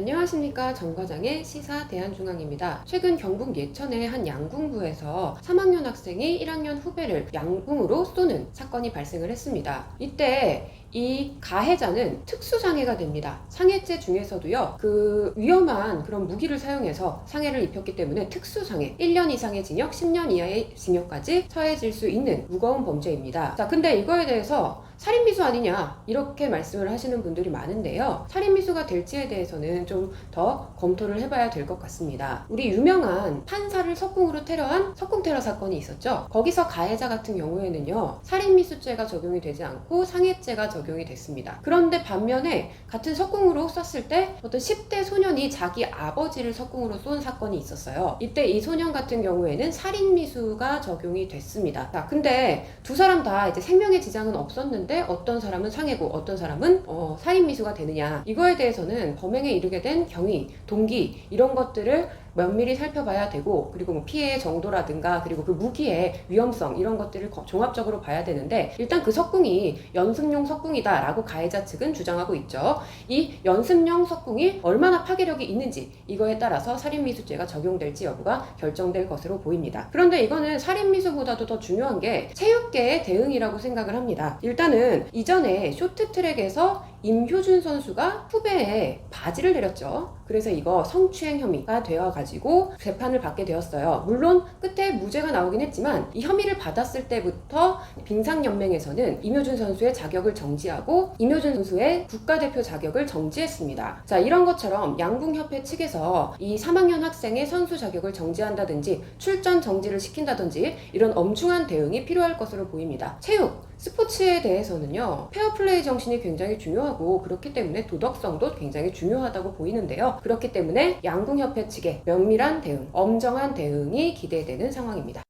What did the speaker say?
안녕하십니까. 정과장의 시사 대한중앙입니다. 최근 경북 예천의 한 양궁부에서 3학년 학생이 1학년 후배를 양궁으로 쏘는 사건이 발생을 했습니다. 이때 이 가해자는 특수장애가 됩니다. 상해죄 중에서도요, 그 위험한 그런 무기를 사용해서 상해를 입혔기 때문에 특수장애 1년 이상의 징역, 10년 이하의 징역까지 처해질 수 있는 무거운 범죄입니다. 자, 근데 이거에 대해서 살인미수 아니냐 이렇게 말씀을 하시는 분들이 많은데요, 살인미수가 될지에 대해서는 좀 더 검토를 해봐야 될 것 같습니다. 우리 유명한 판사를 석궁으로 테러한 석궁 테러 사건이 있었죠. 거기서 가해자 같은 경우에는요, 살인미수죄가 적용이 되지 않고 상해죄가 적용이 됐습니다. 그런데 반면에 같은 석궁으로 쐈을 때 어떤 10대 소년이 자기 아버지를 석궁으로 쏜 사건이 있었어요. 이때 이 소년 같은 경우에는 살인미수가 적용이 됐습니다. 자, 근데 두 사람 다 이제 생명의 지장은 없었는데 어떤 사람은 상해고 어떤 사람은 살인미수가 되느냐, 이거에 대해서는 범행에 이르게 된 경위, 동기 이런 것들을 면밀히 살펴봐야 되고, 그리고 뭐 피해의 정도라든가 그리고 그 무기의 위험성 이런 것들을 종합적으로 봐야 되는데, 일단 그 석궁이 연습용 석궁이다 라고 가해자 측은 주장하고 있죠. 이 연습용 석궁이 얼마나 파괴력이 있는지 이거에 따라서 살인미수죄가 적용될지 여부가 결정될 것으로 보입니다. 그런데 이거는 살인미수보다도 더 중요한 게 체육계의 대응이라고 생각을 합니다. 일단은 이전에 쇼트트랙에서 임효준 선수가 후배에 바지를 내렸죠. 그래서 이거 성추행 혐의가 되어가지고 재판을 받게 되었어요. 물론 끝에 무죄가 나오긴 했지만 이 혐의를 받았을 때부터 빙상연맹에서는 임효준 선수의 자격을 정지하고 임효준 선수의 국가대표 자격을 정지했습니다. 자, 이런 것처럼 양궁협회 측에서 이 3학년 학생의 선수 자격을 정지한다든지 출전 정지를 시킨다든지 이런 엄중한 대응이 필요할 것으로 보입니다. 체육, 스포츠에 대해서는요, 페어플레이 정신이 굉장히 중요하고 그렇기 때문에 도덕성도 굉장히 중요하다고 보이는데요. 그렇기 때문에 양궁협회 측의 면밀한 대응, 엄정한 대응이 기대되는 상황입니다.